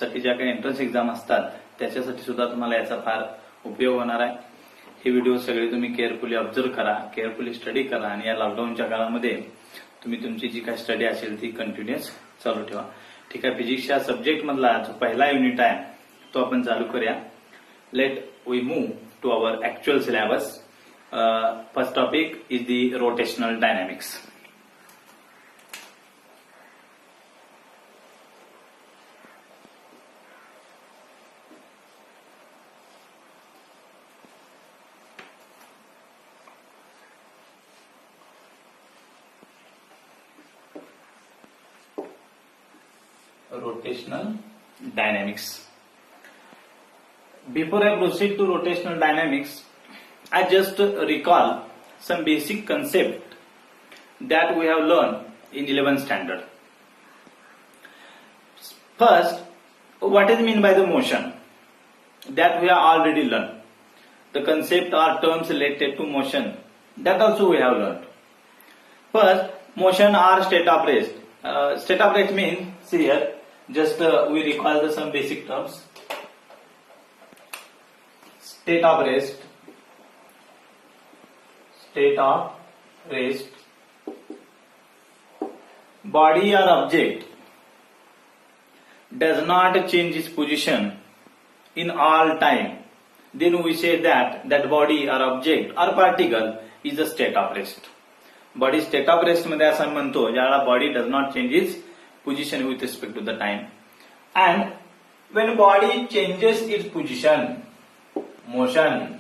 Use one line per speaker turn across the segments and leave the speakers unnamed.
साठी ज्या काही एंट्रन्स एक्झाम असतात त्याच्यासाठी सुद्धा तुम्हाला याचा फार उपयोग होणार आहे. हे व्हिडिओ सगळे तुम्ही केअरफुली ऑब्झर्व करा, केअरफुली स्टडी करा आणि या लॉकडाऊनच्या काळामध्ये तुम्ही तुमची जी काही स्टडी असेल ती कंटिन्युअस चालू ठेवा. ठीक आहे. फिजिक्सच्या सब्जेक्ट मधला जो पहिला युनिट आहे तो आपण चालू करूया. Let we move to our actual syllabus. First topic is the rotational dynamics. Rotational dynamics. Before I proceed to rotational dynamics, I just recall some basic concept that we have learned in 11th standard. First, what is meant by the motion? That we have already learned. The concept or terms related to motion, that also we have learned. First, motion or state of rest. State of rest means, see here, just we recall some basic terms. State of rest. State of rest. Body or object does not change its position in all time. Then we say that body or object or particle is a state of rest. Body state of rest मध्ये असं म्हणतो ज्याला body does not change its position with respect to the time. And when body changes its position, motion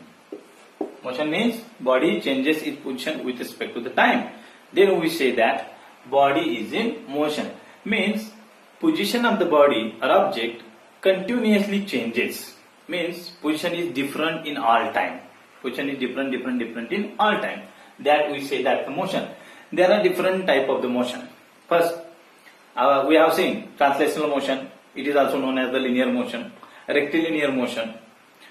means body changes its position with respect to the time. Then we say that body is in motion. Means position of the body or object continuously changes. Means position is different in all time. Position is different in all time. That we say that the motion. There are different type of the motion. First, we have seen translational motion. It is also known as the linear motion. Rectilinear motion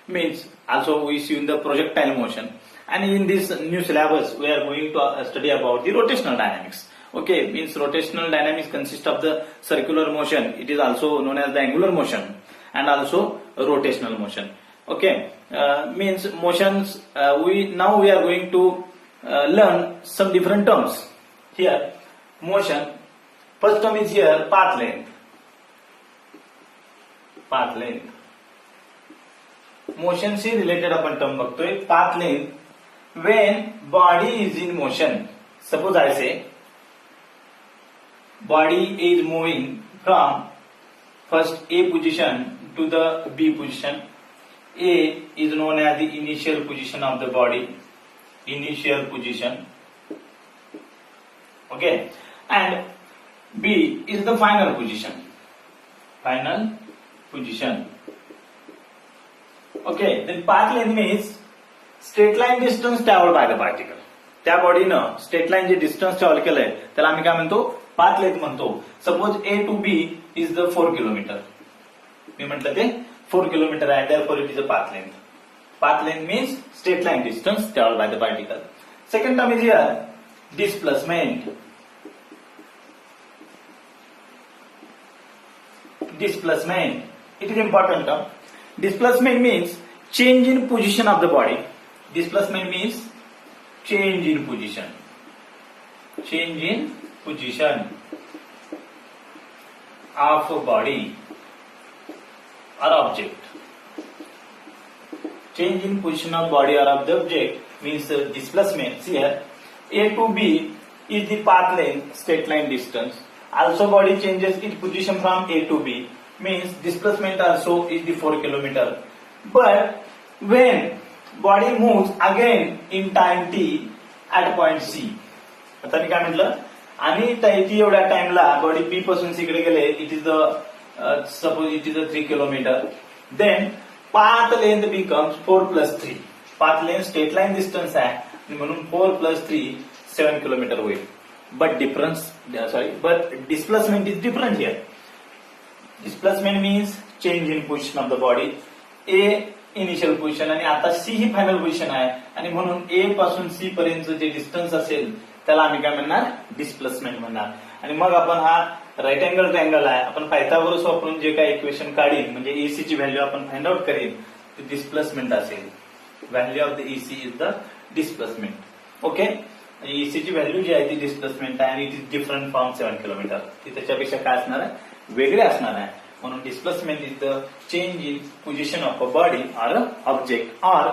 means also we see in the projectile motion. And in this new syllabus, we are going to study about the rotational dynamics. Okay, means rotational dynamics consists of the circular motion. It is also known as the angular motion and also rotational motion. Okay, means motions. We are going to learn some different terms. Here, motion. First term is here path length. Path length. Motion say related upon term बघतोय. Path length. When body is in motion. Suppose I say body is moving from first A position to the B position. A is known as the initial position of the body. Initial position. Okay. And B is the final position. Final position. Okay. Then path length means straight line distance traveled by the particle. त्या बॉडीनं straight line जे distance travel केलंय त्याला आम्ही काय म्हणतो path length म्हणतो. Suppose A to B is the 4 kilometre. मी म्हटलं ते 4 किलोमीटर आहे. therefore it is a path length. Path length means straight line distance traveled by the particle. Second term is here displacement. Displacement. It is important term. Displacement means change in position of the body. Displacement means change in position. Change in position of a body or object. Change in position of body or of the object means displacement. See here, A to B is the path length, straight line distance. Also body changes its position from A to B, means displacement also is the 4 kilometer. But when body moves again in time t at point C, आता मी काय म्हटलं, आणि t एवढ्या टाइमला body B पासून C कडे गेले, it is the suppose it is a 3 kilometer. Then path length becomes 4 plus 3. Path length straight line distance आहे म्हणून 4 plus 3 7 kilometer होईल. But displacement is different here. Displacement means change in position of the body. A initial position आणि आता C ही final position आहे आणि म्हणून ए पासून C पर्यंत जे डिस्टन्स असेल त्याला आम्ही काय म्हणणार, डिस्प्लेसमेंट म्हणणार. आणि मग आपण हा राईट अँगल ट्रायंगल आहे, आपण पायथागोरस वापरून जे काही इक्वेशन काढीन म्हणजे EC ची व्हॅल्यू आपण फाइंड आउट करीन ती डिस्प्लेसमेंट असेल. Value of the EC is the displacement. Okay, EC ची व्हॅल्यू जी आहे ती डिस्प्लेसमेंट आहे आणि it is different from 7 kilometre. ती त्याच्यापेक्षा काय असणार आहे, वेगळे असणार आहे. म्हणून displacement is the change in position of a body or object or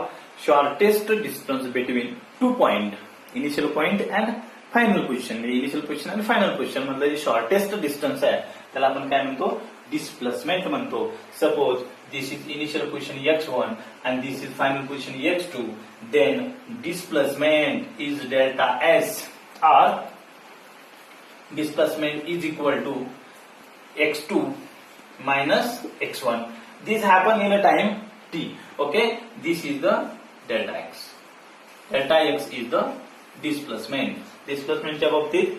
shortest distance between two point, initial point and final position. Initial position आणि फायनल पोझिशन मधलं जे शॉर्टेस्ट डिस्टन्स आहे त्याला आपण काय म्हणतो, डिस्प्लेसमेंट म्हणतो. Suppose this is initial position x1 and this is final position x2, then displacement is delta s or displacement is equal to x2 minus x1. This happen in a time t. Okay, this is the delta x. Delta x is the displacement. Displacement च्या बाबतीत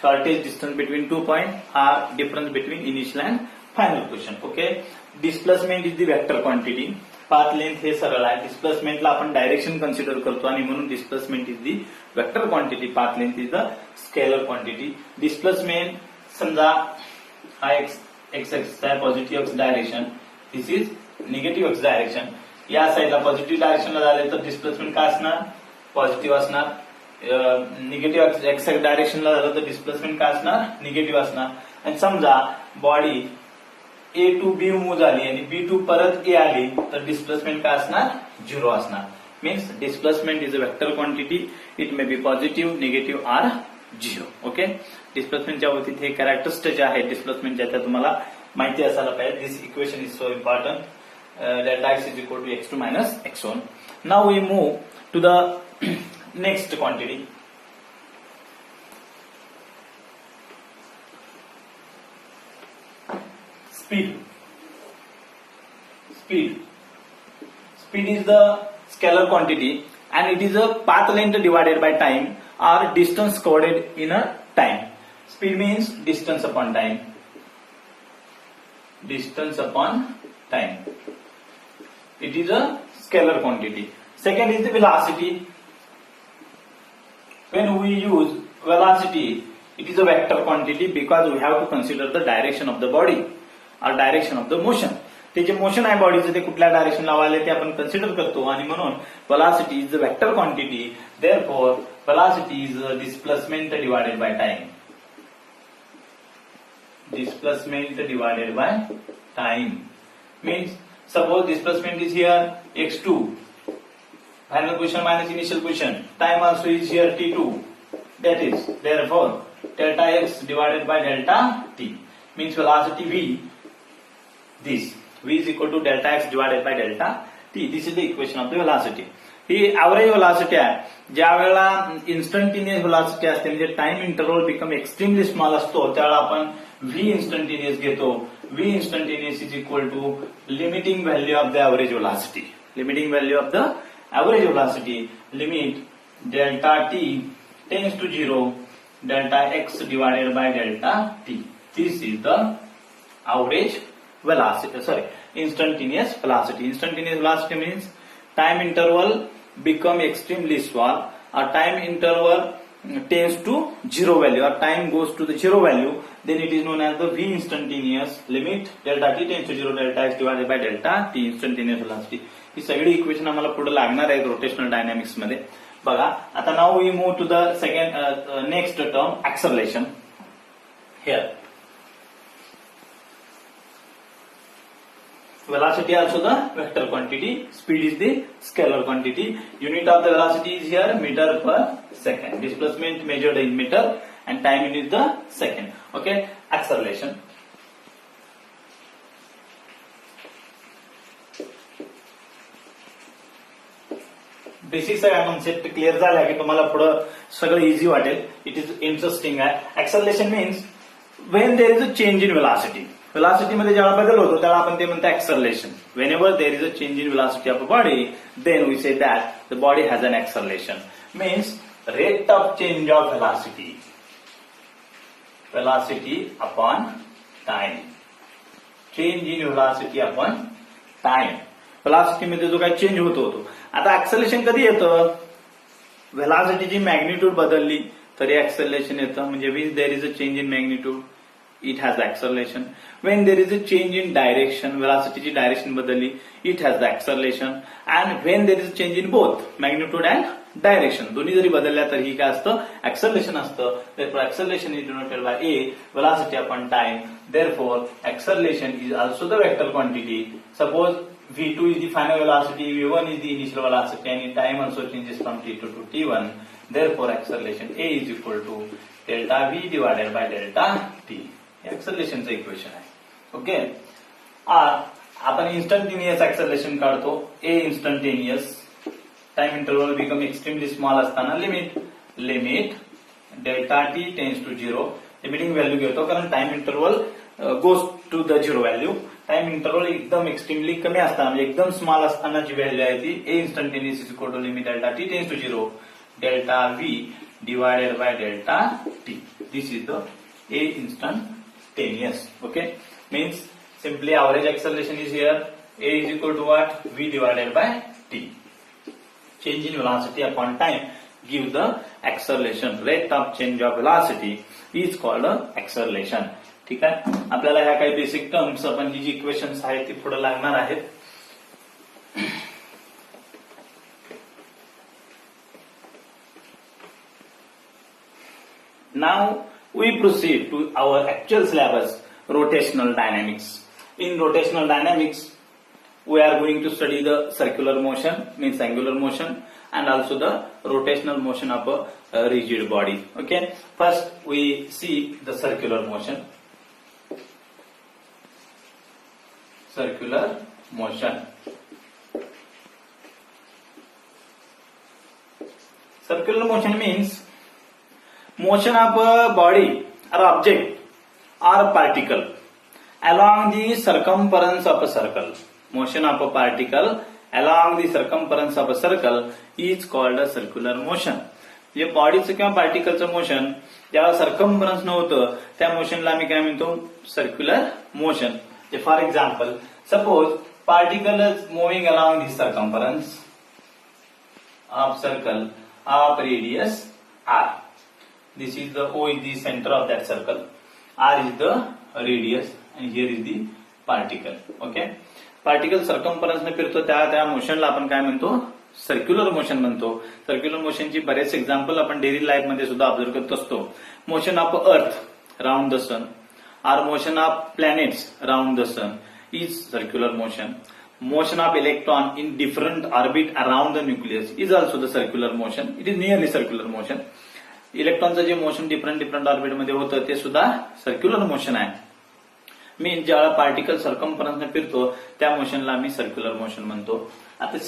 shortest distance between 2 points हा difference between initial and final position. Okay, displacement is the vector quantity. Path length हे सरळ आहे. डिस्प्लेसमेंटला आपण direction consider करतो आणि म्हणून displacement is the vector quantity, path length is the scalar quantity. Displacement समजा हा एक्स एक्सिस आहे, positive x direction, this is negative x direction. या साईडला पॉझिटिव्ह डायरेक्शनला झाले तर डिस्प्लेसमेंट काय असणार, पॉझिटिव्ह असणार. निगेटिव्ह एक्स डायरेक्शनला झालं तर डिस्प्लेसमेंट काय असणार, निगेटिव्ह असणार. आणि समजा body A to B move झाली आणि B टू परत A आली तर डिस्प्लेसमेंट काय असणार, 0 असणार. Means displacement is a vector quantity. It may be positive, negative or 0. Okay, डिस्प्लेसमेंटच्या बाबतीत हे कॅरेक्टरिस्टिक जे आहे डिस्प्लेसमेंटच्या त्या तुम्हाला माहिती असायला पाहिजे. This equation is so important. Delta X is equal to x2 minus x1. Now we move to the next quantity. Speed is the scalar quantity and it is a path length divided by time or distance covered in a time. Speed means distance upon time. Distance upon time. It is a scalar quantity. Second is the velocity. When we use velocity, it is a vector quantity because we have to consider the direction of the body. और direction of the motion. ते जे motion आहे बॉडीचं ते कुठल्या direction लावायला ते आपण कन्सिडर करतो आणि म्हणून velocity is the vector quantity. Therefore velocity is displacement divided by time. Displacement divided by time means suppose displacement is here x2, final position minus initial position, time also is here t2. That is therefore delta x divided by delta t means velocity v. This v is equal to delta x divided by delta t. This is the equation of the velocity. ही average velocity आहे. ज्या वेळेला instantaneous velocity असते म्हणजे time interval become extremely small असतो त्यावेळेला आपण v instantaneous घेतो. v instantaneous is equal to limiting value of the average velocity. Limiting value of the average velocity limit delta t tends to 0 delta x divided by delta t. This is the average velocity, instantaneous velocity. Instantaneous velocity means time interval become extremely small or time interval tends to 0 value or time goes to the 0 value, then it is known as the v instantaneous. Limit delta t tends to 0 delta x divided by delta t instantaneous velocity. ही सगळी equation आम्हाला पुढे लागणार आहेत rotational dynamics मध्ये. बघा आता now we move to the second next term acceleration. Here velocity also the vector quantity, speed is the scalar quantity. Unit of the velocity is here meter per second. Displacement measured in meter and time unit is the second. Okay, acceleration. Basic सगळ्या concept clear झाला की तुम्हाला पुढे सगळं easy वाटेल. It is interesting आहे. Acceleration means when there is a change in velocity. Velocity मध्ये जेव्हा बदल होतो त्याला आपण ते म्हणतो acceleration. Whenever there is a change in velocity of a body then we say that the body has an acceleration. Means rate of change of velocity. Velocity upon time. Change in velocity upon time. Velocity मध्ये जो काही change होतो. आता acceleration कधी येतं, व्हेलॉसिटीची magnitude बदलली तरी acceleration येतं. म्हणजे when there is a change in magnitude, it has the acceleration. When there is a change in direction, velocity ची direction बदलली, it has the acceleration. And when there is a change in both magnitude and direction, दोन्ही जरी बदलल्या तर ही काय असतं, acceleration असतं. Therefore acceleration is denoted by A, velocity upon time. Therefore acceleration is also the vector quantity. Suppose v2 is the final velocity, v1 is the initial velocity, and time also changes from t2 to t1. Therefore acceleration A is equal to delta v divided by delta t. Acceleration चं equation आहे. Okay, आपण instantaneous acceleration काढतो. A instantaneous, time interval become extremely small असताना limit delta t tends to 0, limiting value घेतो कारण time interval goes to the 0 value. Time interval एकदम extremely कमी असताना म्हणजे एकदम स्मॉल असताना जी व्हॅल्यू आहे ती A instantaneous is equal to limit delta t tends to 0 delta v divided by delta t. This is the A instantaneous. Okay, means simply average acceleration is here. A is equal to what? V divided by t. Change in velocity upon time give the acceleration. Rate of change of velocity is called acceleration. ठीक आहे, आपल्याला ह्या काही basic terms आपण ही जी equations आहेत ती पुढे लागणार आहेत. Now we proceed to our actual syllabus, rotational dynamics. In rotational dynamics, we are going to study the circular motion, means angular motion, and also the rotational motion of a rigid body. Okay, first we see the circular motion. Circular motion. Circular motion means motion of a body or object or particle along the circumference of a circle. Motion of a particle along the circumference of a circle is called a circular motion. जे बॉडीचं किंवा पार्टिकलचं motion ज्याला circumference नव्हतं त्या मोशनला आम्ही काय म्हणतो, circular motion. For example, suppose particle is moving along the circumference of circle of radius r. This is the O is the center of that circle, r is the radius, and here is the particle. Okay, particle circumference ने फिरतो त्या मोशनला आपण काय म्हणतो, circular motion म्हणतो. Circular मोशनची बरेच example आपण daily life मध्ये सुद्धा ऑब्झर्व करत असतो. Motion of earth round the sun, or motion of planets around the sun is circular motion. Motion of electron in different orbit around the nucleus is also the circular motion. It is nearly circular motion. इलेक्ट्रॉनचं जे motion different orbit मध्ये होतं ते सुद्धा circular motion आहे. Means ज्यावेळेला particle सर्कम्फरन्सने फिरतो त्या मोशनला आम्ही सर्क्युलर मोशन म्हणतो. आता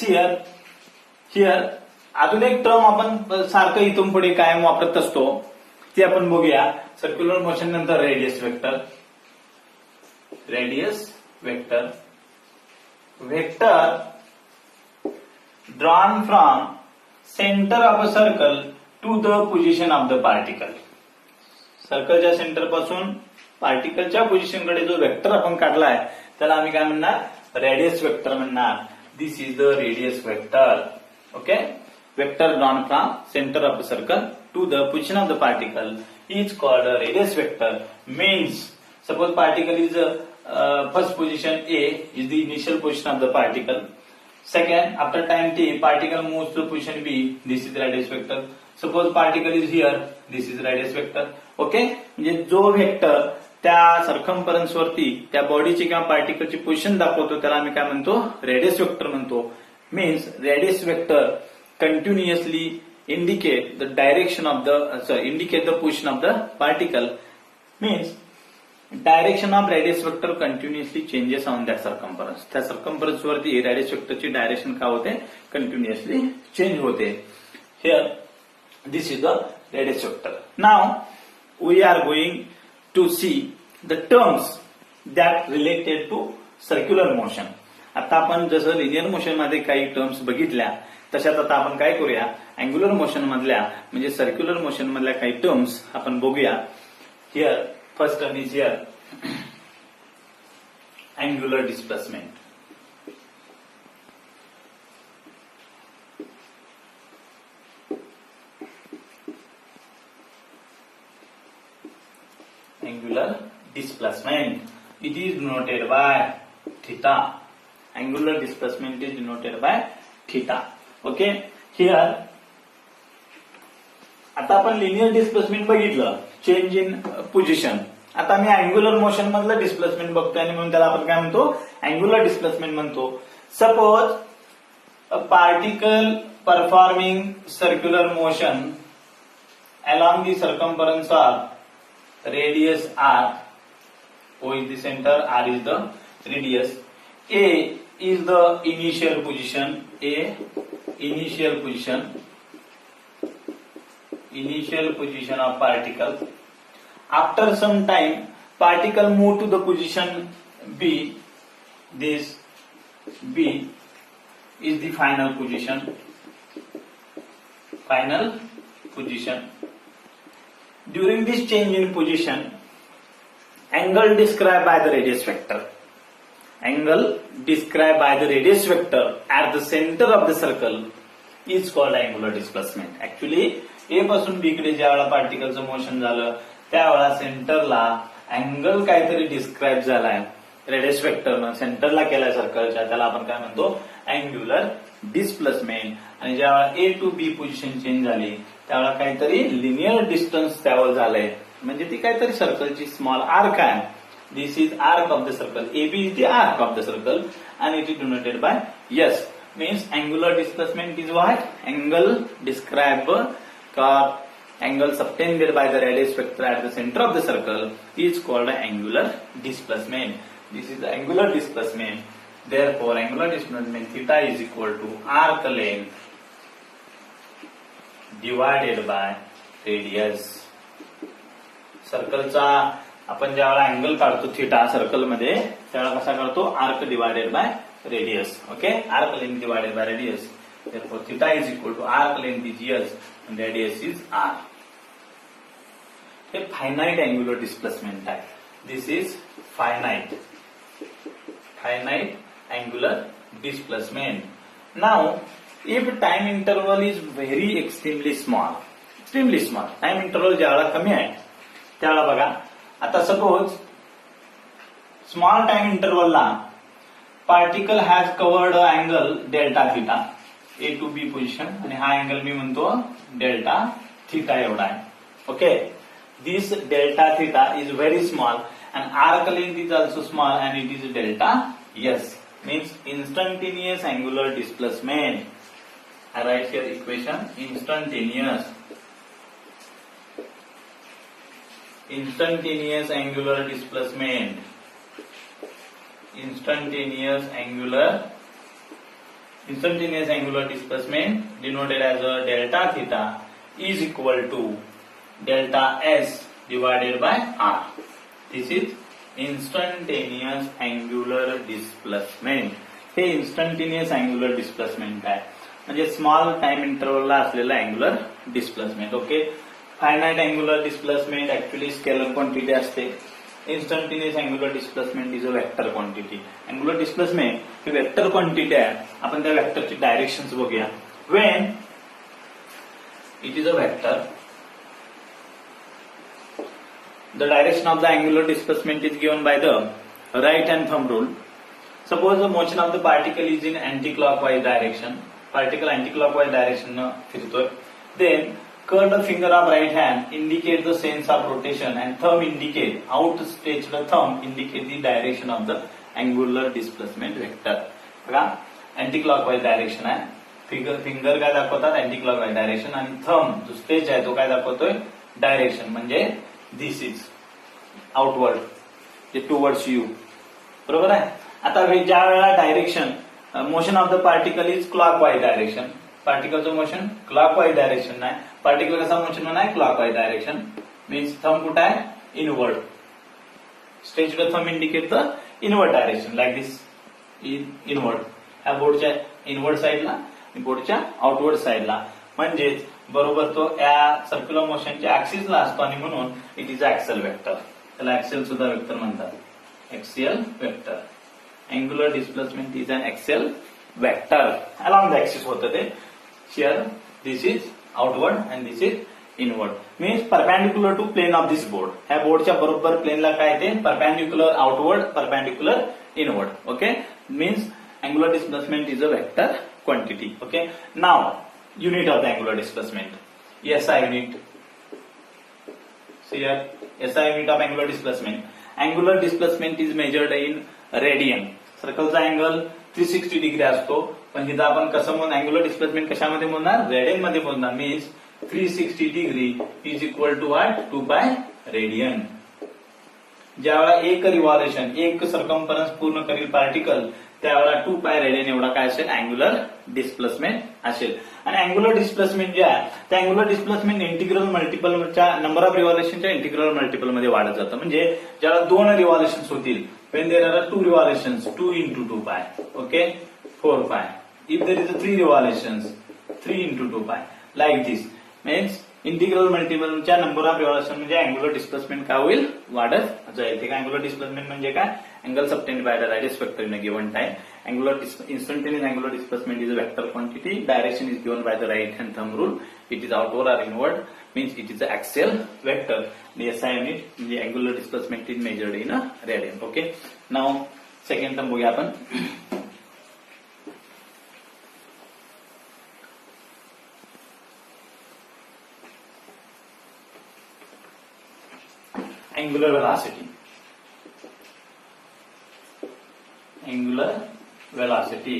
हिअर अजून एक टर्म आपण सारखं इथून पुढे कायम वापरत असतो ते आपण बघूया. सर्क्युलर मोशन नंतर radius vector. Vector drawn from centre of a circle to the position of the particle. सर्कलच्या सेंटर पासून पार्टिकलच्या पोझिशनकडे जो वेक्टर आपण काढलाय त्याला आम्ही काय म्हणणार, रेडियस वेक्टर म्हणणार. This is the radius vector. Okay, vector drawn from centre of the circle to the position of the particle is called a radius vector. Means suppose particle is first position A is the initial position of the particle. Second, after time t, particle moves to position B. This is radius vector. Suppose particle is here. This is radius vector. Okay, म्हणजे जो vector त्या circumference वरती त्या बॉडीची किंवा पार्टिकलची position दाखवतो त्याला आम्ही काय म्हणतो, रेडियस वेक्टर म्हणतो. Means radius vector continuously indicate the direction of indicate the position of the particle. Means direction of radius vector continuously changes on that circumference. त्या circumference वरती radius vector ची डायरेक्शन काय होते, continuously change होते. Here this is the radius vector. Now we are going to see the terms that related to circular motion. आता आपण जसं linear motion मध्ये काही टर्म्स बघितल्या तशात आता आपण काय करूया, अँग्युलर मोशन मधल्या म्हणजे सर्क्युलर मोशन मधल्या काही टर्म्स आपण बघूया. Here first term is here angular displacement. angular displacement. It is denoted by theta. Angular displacement is denoted by theta. Okay, here आता आपण लिनियर डिस्प्लेसमेंट बघितलं, चेंज इन पोझिशन. आता मी अँग्युलर मोशन मधलं displacement बघतोय आणि म्हणून त्याला आपण काय म्हणतो, अँग्युलर डिस्प्लेसमेंट म्हणतो. Suppose a particle performing circular motion along the circumference of radius r, O is the center, r is the radius, A is the initial position, initial position of particle. After some time, particle move to the position B. This B is the final position. During this change in position, angle described by the radius vector. Angle described by the radius vector at the center of the circle is called angular displacement. Actually, A पासून B कडे ज्या वेळा पार्टिकलचं motion झालं त्यावेळा सेंटरला angle काहीतरी describe झालाय radius वेक्टरनं, सेंटरला केलाय सर्कलच्या, त्याला आपण काय म्हणतो, अँग्युलर डिस्प्लेसमेंट. आणि ज्यावेळा A to B position change झाली त्यावेळा काहीतरी लिनियर डिस्टन्स त्यावर झालंय, म्हणजे ती काहीतरी सर्कलची स्मॉल आर्क आहे. This is arc of the circle. AB is the arc of the circle and it is denoted by S. Means angular displacement is what? Angle described angle subtended by the radius vector at the center of the circle is called angular displacement. This is the angular displacement. Therefore, angular displacement theta is equal to arc length divided by radius. सर्कलचा आपण ज्यावेळेला angle काढतो theta circle मध्ये त्यावेळेला कसा काढतो, arc divided by radius. Okay, arc length divided by radius. Therefore, theta is equal to arc length is S and radius is R. A finite angular displacement type. This is finite angular displacement. Now, if time interval is very extremely small, time interval ज्यावेळेला कमी आहे त्यावेळेला बघा, आता suppose small time इंटरवलला particle has covered angle delta theta A to B position आणि हा angle मी म्हणतो डेल्टा थिटा एवढा आहे. Okay, this delta theta is very small and arc length is also small and it is delta S. Means instantaneous angular displacement. I write here equation instantaneous angular displacement. Instantaneous angular displacement denoted as a delta theta is equal to delta S divided by R. This is instantaneous angular displacement. हे instantaneous angular displacement आहे, म्हणजे small time इंटरवलला असलेला angular displacement. Okay, finite angular displacement actually scalar quantity असते. Instantaneous angular displacement is a vector quantity. Angular displacement he vector quantity आहे. आपण त्या वेक्टरची directions बघूया. When it is a vector, the direction of the angular displacement is given by the right hand thumb rule. Suppose the motion of the particle is in anti-clockwise direction. Particle anti-clockwise direction फिरतोय. Then curve the finger of right hand indicate the sense of rotation and thumb indicate, outstretched thumb indicate the direction of the angular displacement vector. बघा, anti clockwise direction आहे. Finger काय दाखवतात, anti clockwise direction, आणि thumb जो stretch आहे तो काय दाखवतोय, डायरेक्शन, म्हणजे this is outward towards you. बरोबर आहे. आता ज्या वेळेला direction motion of the particle is clockwise direction, पार्टिकलचं मोशन क्लॉकवाईज डायरेक्शन नाही, पार्टिकल कसा मोशन नाही, क्लॉकवाईज डायरेक्शन. मीन्स थंब कुठं आहे, inward. Stretched thumb indicate the inward direction like this, inward. ह्या बोर्डच्या इनवर्ड साईडला, बोर्डच्या आउटवर्ड साईडला, म्हणजेच बरोबर तो या सर्क्युलर मोशनच्या ऍक्सिसला असतो आणि म्हणून इट इज ऍक्सल वेक्टर. त्याला ऍक्सेल सुद्धा वेक्टर म्हणतात, axial vector. Angular displacement is an axial vector. Along the axis होतं ते. Here this is outward and this is inward means perpendicular to plane of this board. ह्या बोर्डच्या बरोबर प्लेनला काय ते perpendicular outward, perpendicular inward. Okay, means angular displacement is a vector quantity. Okay, now unit of the angular displacement, SI unit. See here, SI unit of angular displacement. Angular displacement is measured in radian. सर्कलचा angle 360 degree असतो, पण तिथं आपण कसं म्हणून angular displacement कशामध्ये मोजणार, radian मध्ये मोजणार. Means 360 degree is equal to what, 2 pi radian. ज्यावेळा एक रिव्हॉल्युशन, एक सर्कम्फरन्स पूर्ण करील पार्टिकल, त्यावेळेला 2 पाय रेडियन एवढा काय असेल, अँगुलर डिस्प्लेसमेंट असेल. आणि अँगुलर डिस्प्लेसमेंट जे आहे, त्या अँगुलर डिस्प्लेसमेंट इंटिग्रल मल्टिपलच्या नंबर ऑफ रिव्हॉल्युशनच्या इंटिग्रल मल्टिपल मध्ये वाढत जातं. म्हणजे ज्याला 2 रिव्हॉल्युशन्स होतील, when there are 2 revolutions, 2 into 2 pi, okay, 4 pi. If there is a 3 revolutions, 3 into 2 pi, like this. Means integral मल्टिपलच्या नंबर ऑफ रिव्हॉल्युशन म्हणजे अँगुलर डिस्प्लेसमेंट काय होईल, वाढत जाईल. ठीक आहे, अँगुलर डिस्प्लेसमेंट म्हणजे काय, angle subtended by the radius vector in a given time. Angular instantaneous angular displacement is a vector quantity. Direction is given by the right hand thumb rule. It is outward or inward. Means it is the axial vector. The SI unit, the angular displacement is measured in a radian. Okay. Now second term बघूया आपण. Angular velocity. Angular velocity.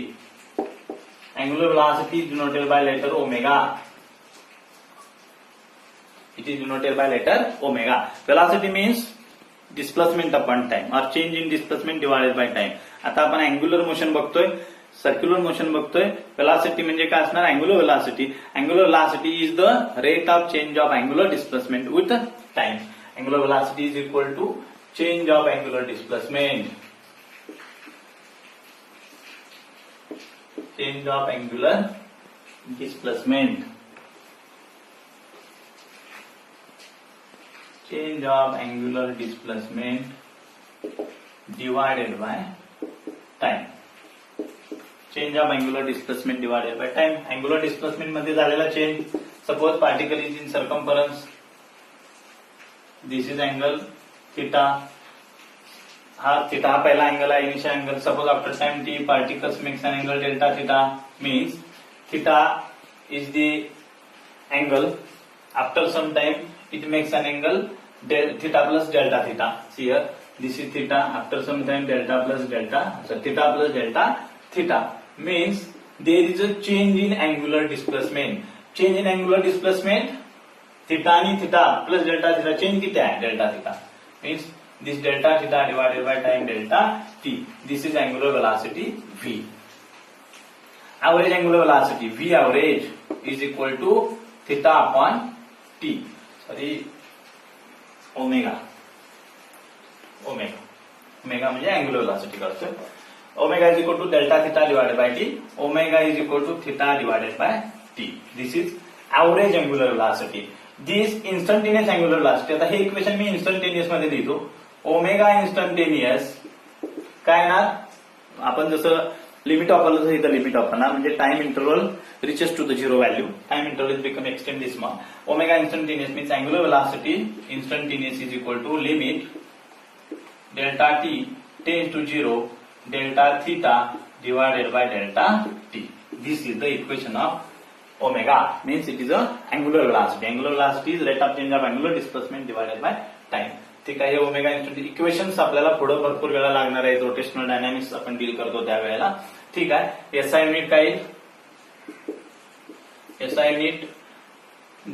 Angular velocity is denoted by letter omega. It is denoted by letter omega. Velocity means displacement upon time or change in displacement divided by time. आता आपण angular motion बघतोय, circular motion बघतोय. Velocity म्हणजे काय असणार, angular velocity. Angular velocity is the rate of change of angular displacement with time. Angular velocity is equal to change of angular displacement. Change of angular displacement. Change of angular displacement divided by time. Change of angular displacement divided by time. Angular displacement मध्ये झालेला change. Suppose particle is in circumference. This is angle theta. हा theta हा पहिला angle आहे, initial angle. Suppose after time t particles makes an angle delta theta, means theta is the angle. After some time it makes an angle theta plus delta theta. See here, this is theta. After some time delta plus delta, so theta plus delta theta, means there is a change in angular displacement. Change in angular displacement, theta आणि theta plus delta theta, change किती आहे, delta theta. Means this delta theta divided by time delta t. This is angular velocity v. Average angular velocity v average is equal to theta upon t. Sorry, omega. Omega म्हणजे angular velocity करतोय. Omega is equal to delta theta divided by t. Omega is equal to theta divided by t. This is average angular velocity. This instantaneous angular velocity. आता हे equation मी instantaneous मध्ये लिहितो. Omega instantaneous काय ना, आपण जसं limit वापरलं तसं इथं लिमिट वापरणार. म्हणजे time interval reaches to the zero value, time interval become extend this मग. Omega instantaneous means angular velocity instantaneous is equal to limit delta T tends to zero delta theta divided by delta T. This is the equation of omega. Means it is a angular velocity. Angular velocity is rate of change of angular displacement divided by time. ठीक आहे, हे omega instant equations आपल्याला पुढे भरपूर वेळा लागणार आहे. Rotational dynamics आपण डील करतो त्यावेळेला. ठीक आहे, एसआय युनिट काय येईल, SI unit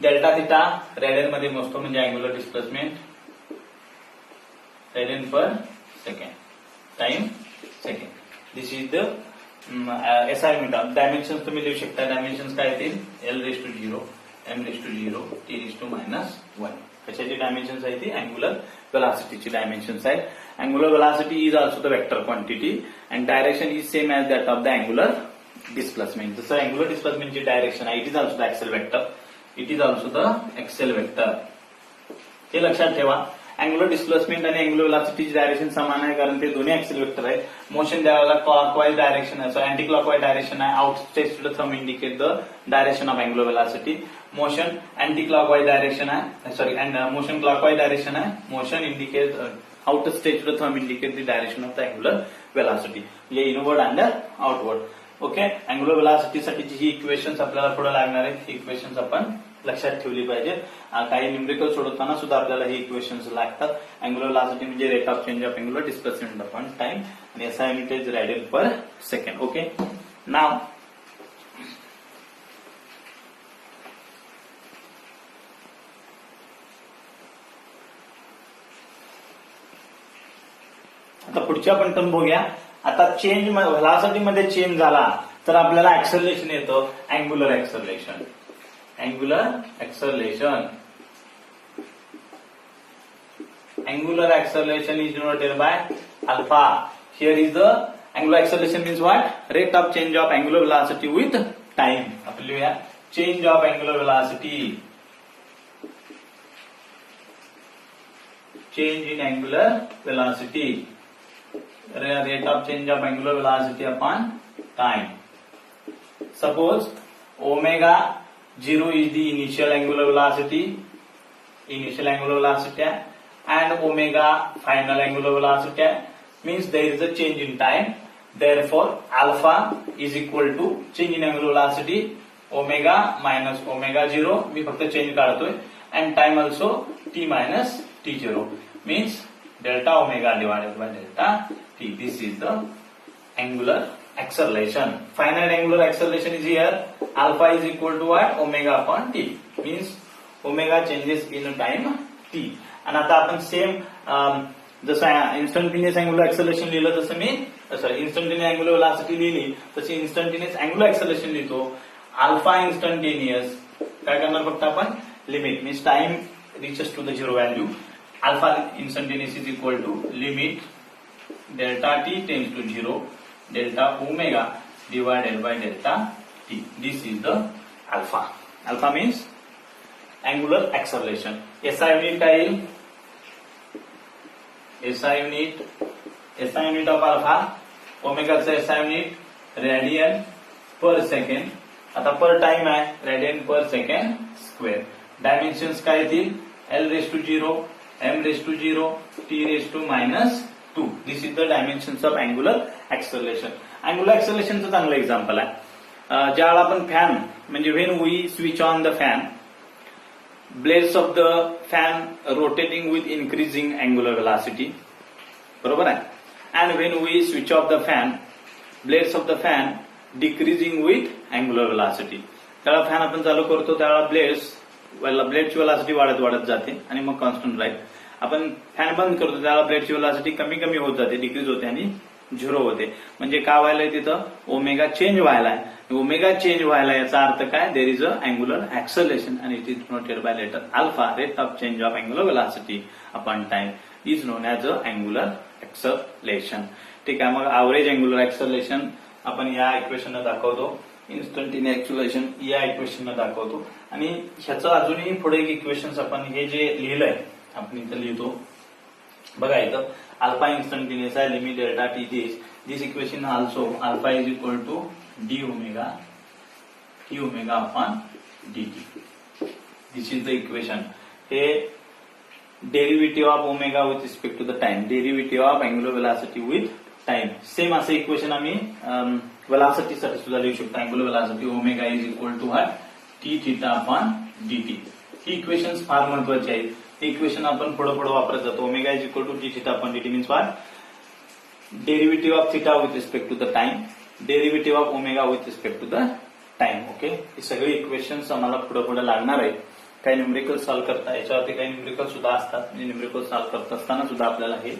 delta theta radian मध्ये मोजतो, म्हणजे angular displacement radian per second, time second. This is the SI unit. Dimensions तुम्ही लिहू शकता. डायमेन्शन्स काय येतील, L raise to 0, M raise to 0, T raise to -1. कशाची डायमेन्शन्स आहे ती, अँगुलर वेलॉसिटीची डायमेन्शन्स आहेत. Angular velocity is also the vector quantity and direction is same as that of the angular displacement. जसं अँगुलर डिस्प्लेसमेंटची डायरेक्शन आहे, it is also the axial vector. It is also the axial vector. हे लक्षात ठेवा. Angular displacement आणि angular व्हेलॉसिटीची direction समान आहे, कारण ते दोन्ही ऍक्सिल वेक्टर आहेत. मोशन ज्यावेळेला क्लॉकवाईज डायरेक्शन आहे, सो अँटी क्लॉकवाईज डायरेक्शन आहे, outstretched thumb indicate the direction of angular velocity. Motion anti clockwise direction आहे, सॉरी मोशन क्लॉकवाईज डायरेक्शन आहे, motion indicate outstretched thumb indicate the direction of the angular velocity, म्हणजे inward and outward. Okay, angular velocity साठीची ही equations आपल्याला पुढे लागणार आहेत. ही equations आपण लक्षात ठेवली पाहिजेत. काही न्यूमेरिकल सोडवताना सुद्धा आपल्याला ही इक्वेशन्स लागतात. अँग्युलर व्हेलॉसिटी म्हणजे rate of change of angular displacement upon time आणि SI unit is radian per second. Okay, now आता पुढच्या आपण टर्म बघूया. आता चेंज व्हेलॉसिटी मध्ये चेंज झाला तर आपल्याला ऍक्सलरेशन येतं, angular acceleration. Angular acceleration, angular acceleration is denoted by alpha. Here is the angular acceleration means what? Rate of change of angular velocity with time. आपण लिहूया change of angular velocity. Change in angular velocity. Rate of change of angular velocity upon time. Suppose omega 0 is the initial angular velocity. Initial angular velocity and omega final angular velocity means there is a change in time. Therefore, alpha is equal to change in angular velocity omega minus omega 0. मी फक्त change काढतोय and time also t minus t0 means delta omega divided by delta t. This is the angular acceleration. Finite angular acceleration is here. Alpha is equal to what? Omega upon t means omega changes in time t. आणि आता आपण same जसं instantaneous angular acceleration लिहिलं तसं मी instantaneous angular velocity लिहिली तशी instantaneous angular acceleration लिहितो. Alpha instantaneous काय करणार, फक्त आपण limit means time reaches to the zero value. Alpha instantaneous is equal to limit delta T tends to zero delta omega divided by delta T. This is the alpha. Alpha means angular acceleration. SI unit काय येईल? SI unit of alpha, omega चा SI unit radian per second. आता per time आहे radian per second square. Dimensions काय येतील? L raise to 0, M raise to 0, T raise to -2. This is the dimensions of angular acceleration. अँग्युलर ऍक्सलरेशनचं चांगलं example आहे. ज्यावेळेला आपण फॅन म्हणजे when we switch on the fan, blades of the fan rotating with increasing angular velocity, बरोबर आहे. and when we switch off the fan, blades of the fan decreasing with angular velocity. त्याला fan आपण चालू करतो त्यावेळेला ब्लेडची velocity वाढत जाते आणि मग कॉन्स्टंट राहील. आपण फॅन बंद करतो त्यावेळेला ब्लेडची व्हेलॉसिटी कमी होत जाते, डिक्रीज होते आणि झिरो होते. म्हणजे काय व्हायलाय तिथं? ओमेगा चेंज व्हायलाय. ओमेगा चेंज व्हायला याचा अर्थ काय? There is a angular acceleration आणि it is noted by letter alpha. Rate of change of angular velocity upon time is known as a angular acceleration. ठीक आहे, मग ऍव्हरेज अँग्युलर ऍक्सलरेशन आपण या इक्वेशन दाखवतो. इन्स्टंटेनियस ऍक्सलरेशन या equation दाखवतो. आणि ह्याचं अजूनही पुढे एक इक्वेशन आपण हे जे लिहिलंय आपण इथं लिहितो बघा. इथं अल्फा इन्स्टंटेनियस आहे, limit delta T. This equation also alpha is equal to D omega T omega upon D T. This is the equation. हे derivative of omega with respect to the time, derivative of angular velocity with time. Same असं equation आम्ही velocity साठी सुद्धा लिहू शकतो. Angular velocity omega is equal to हा T theta upon D T. ही equations फार महत्वाची आहेत. ही इक्वेशन आपण पुढे वापरत जातो. Omega is equal to T theta upon D T means what? Derivative of theta with respect to the time, derivative of omega with respect to the time. Okay, ही सगळी इक्वेशन्स आम्हाला पुढे लागणार आहेत. काही न्यूमेरिकल सॉल्व्ह करता याच्यावरती काही न्यूमेरिकल सुद्धा असतात. म्हणजे न्यूमेरिकल सॉल्व्ह करत असताना सुद्धा आपल्याला हे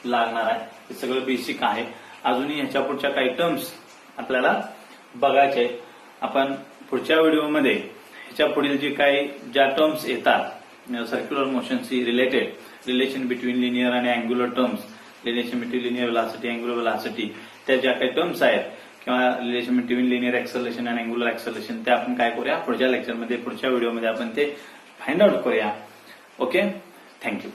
लागणार आहे. हे सगळं बेसिक आहे. अजूनही ह्याच्या पुढच्या काही टर्म्स आपल्याला बघायचे आहेत. आपण पुढच्या व्हिडिओमध्ये ह्याच्या पुढील जे काही ज्या टर्म्स येतात सर्क्युलर मोशनशी रिलेटेड, रिलेशन बिटवीन लिनियर आणि angular terms, relation between linear velocity angular velocity, त्या ज्या काही टर्म्स आहेत किंवा रिलेशन बिटवीन लिनियर ऍक्सलरेशन आणि अँग्युलर ऍक्सलरेशन, ते आपण काय करूया पुढच्या लेक्चरमध्ये, पुढच्या व्हिडिओमध्ये आपण ते फाइंड आउट करूया. Okay, thank you.